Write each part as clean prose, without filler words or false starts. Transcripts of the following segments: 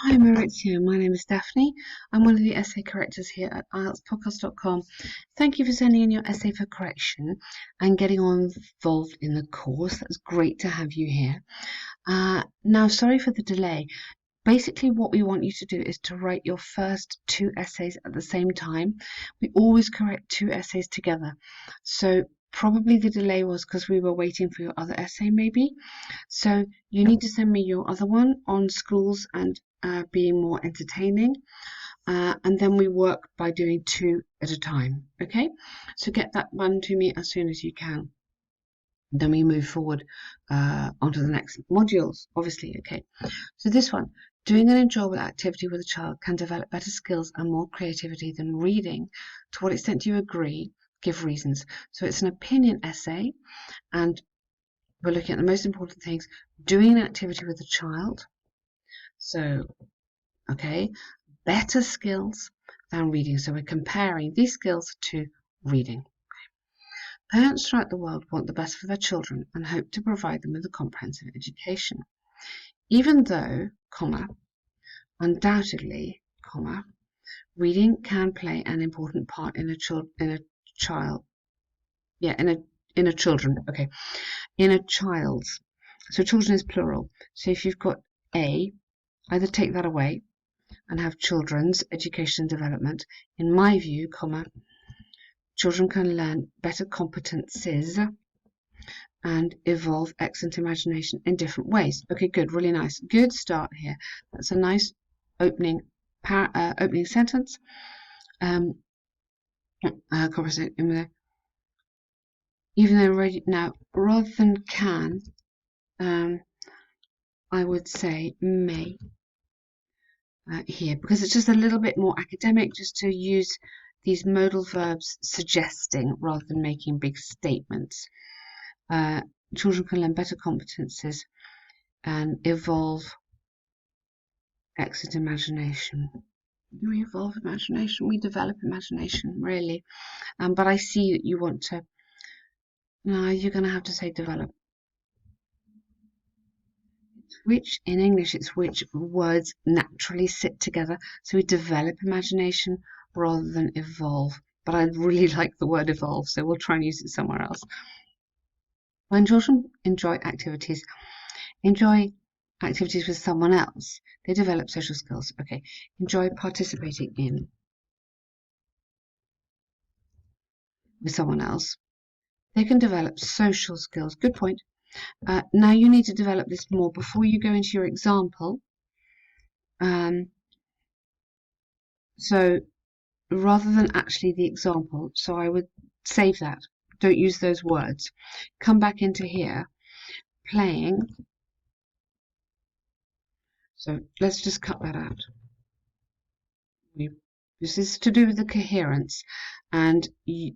Hi Maurizio, my name is Daphne. I'm one of the essay correctors here at Ieltspodcast.com. Thank you for sending in your essay for correction and getting on involved in the course. That's great to have you here. Now, sorry for the delay. Basically, what we want you to do is to write your first two essays at the same time. We always correct two essays together. So probably the delay was because we were waiting for your other essay maybe. So you need to send me your other one on schools and being more entertaining. And then we work by doing two at a time. Okay, so get that one to me as soon as you can. Then we move forward onto the next modules, obviously. Okay, so this one, doing an enjoyable activity with a child can develop better skills and more creativity than reading. To what extent do you agree? Give reasons. So it's an opinion essay, and we're looking at the most important things. Doing an activity with a child. So, okay, better skills than reading. So we're comparing these skills to reading. Parents throughout the world want the best for their children and hope to provide them with a comprehensive education. Even though, undoubtedly, reading can play an important part in a child's. So children is plural. So if you've got a, either take that away and have children's education and development. In my view, children can learn better competencies and evolve excellent imagination in different ways. Okay, good, really nice. Good start here. That's a nice opening sentence. Even though now, rather than can, I would say may here, because it's just a little bit more academic, just to use these modal verbs suggesting rather than making big statements. Children can learn better competences and evolve excellent imagination. We evolve imagination, we develop imagination, really. But I see that you want to, no, you're going to have to say develop. Which, in English, it's which words naturally sit together. So we develop imagination rather than evolve. But I really like the word evolve, so we'll try and use it somewhere else. When children enjoy activities with someone else, they develop social skills. Okay, enjoy participating in with someone else. They can develop social skills. Good point. Now you need to develop this more before you go into your example. So rather than actually the example, so I would save that. Don't use those words. Come back into here, playing. So let's just cut that out. This is to do with the coherence and the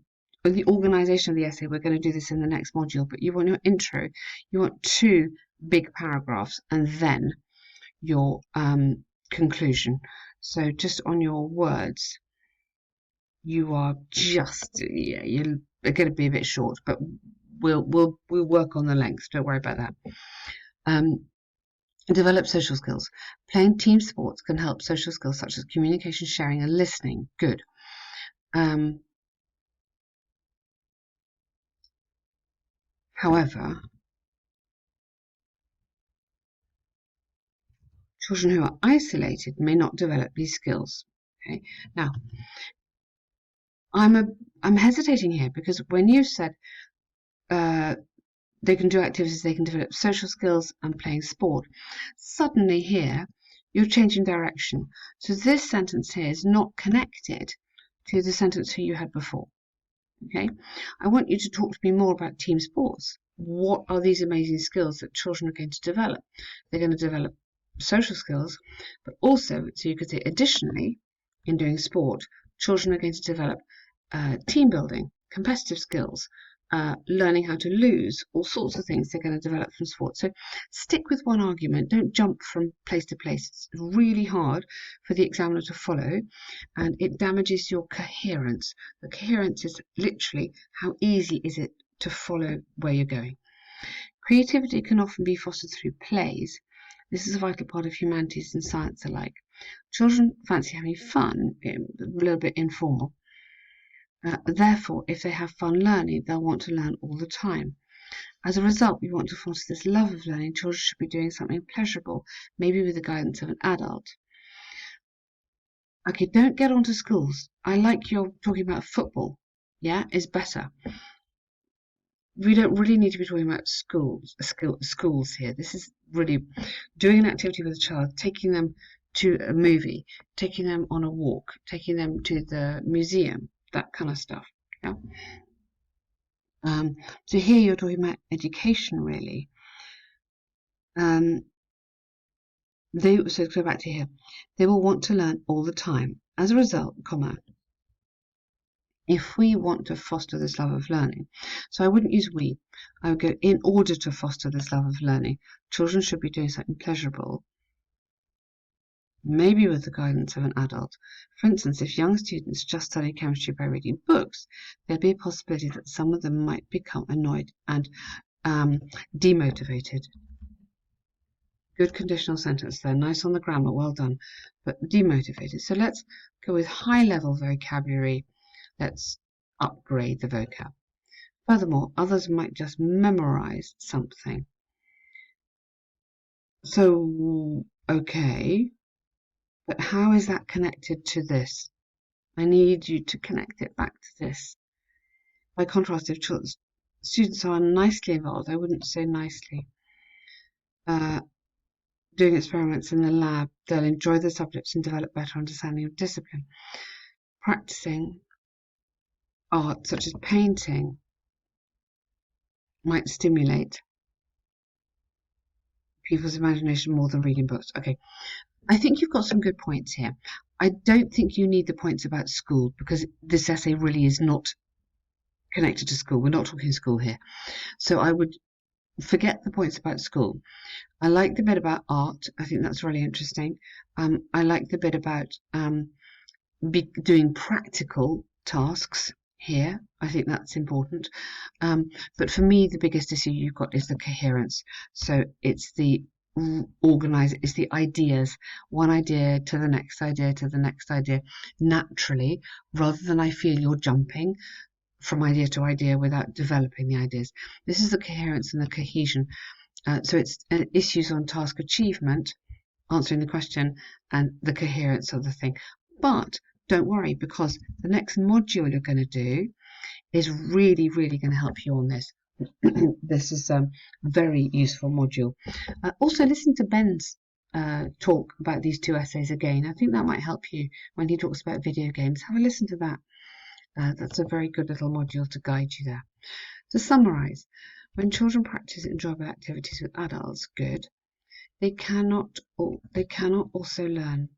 organization of the essay. We're going to do this in the next module, but you want your intro, you want two big paragraphs and then your conclusion. So just on your words, you are just, you're going to be a bit short, but we'll work on the length. Don't worry about that. Develop social skills. Playing team sports can help social skills such as communication, sharing, and listening. Good. However, children who are isolated may not develop these skills. Okay. Now, I'm hesitating here because when you said they can do activities, they can develop social skills and playing sport, suddenly here you're changing direction. So this sentence here is not connected to the sentence you had before. Okay, I want you to talk to me more about team sports. What are these amazing skills that children are going to develop? They're going to develop social skills, but also, so you could say additionally, in doing sport, children are going to develop team building, competitive skills, learning how to lose, all sorts of things they're going to develop from sport. So stick with one argument. Don't jump from place to place. It's really hard for the examiner to follow, and it damages your coherence. The coherence is literally how easy is it to follow where you're going. Creativity can often be fostered through plays. This is a vital part of humanities and science alike. Children fancy having fun, a little bit informal. Therefore, if they have fun learning, they'll want to learn all the time. As a result, we want to foster this love of learning. Children should be doing something pleasurable, maybe with the guidance of an adult. Okay, don't get onto schools. I like you're talking about football. Yeah, is better. We don't really need to be talking about schools here. This is really doing an activity with a child, taking them to a movie, taking them on a walk, taking them to the museum, that kind of stuff. Yeah. So here you're talking about education, really. So go back to here. They will want to learn all the time. As a result, if we want to foster this love of learning, so I wouldn't use we, I would go in order to foster this love of learning, children should be doing something pleasurable, maybe with the guidance of an adult. For instance, if young students just study chemistry by reading books, there'd be a possibility that some of them might become annoyed and demotivated. Good conditional sentence there, nice on the grammar, well done, but demotivated. So let's go with high-level vocabulary. Let's upgrade the vocab. Furthermore, others might just memorize something. So, okay, but how is that connected to this? I need you to connect it back to this. By contrast, if students are nicely involved, I wouldn't say nicely, doing experiments in the lab, they'll enjoy the subjects and develop better understanding of discipline. Practicing art, such as painting, might stimulate people's imagination more than reading books. Okay, I think you've got some good points here. I don't think you need the points about school because this essay really is not connected to school. We're not talking school here. So I would forget the points about school. I like the bit about art. I think that's really interesting. I like the bit about doing practical tasks here. I think that's important. But for me, the biggest issue you've got is the coherence. So it's the it's the ideas, one idea to the next idea to the next idea, naturally, rather than I feel you're jumping from idea to idea without developing the ideas. This is the coherence and the cohesion. So it's issues on task achievement, answering the question, and the coherence of the thing. But don't worry, because the next module you're going to do is really, really going to help you on this. This is a very useful module. Also, listen to Ben's talk about these two essays again. I think that might help you when he talks about video games. Have a listen to that. That's a very good little module to guide you there. To summarize, when children practice enjoyable activities with adults, good. They cannot also learn.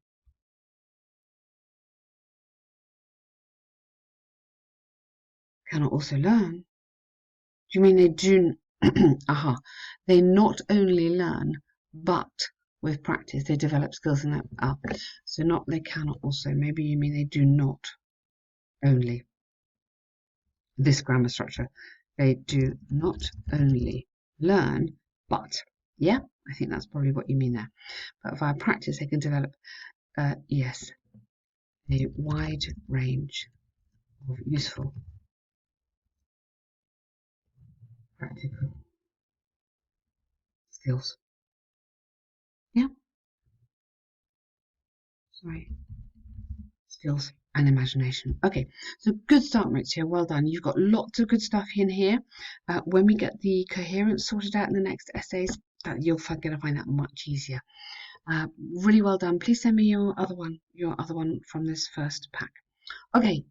Cannot also learn? Do you mean they do? Aha. They not only learn, but with practice they develop skills in that up. So not they cannot also. Maybe you mean they do not only. This grammar structure. They do not only learn, but. Yeah, I think that's probably what you mean there. But via practice they can develop, yes, a wide range of useful practical skills. Yeah, sorry, skills and imagination. Okay, so good start, Maurizio. Well done. You've got lots of good stuff in here. When we get the coherence sorted out in the next essays, you're going to find that much easier. Really well done. Please send me your other one from this first pack. Okay,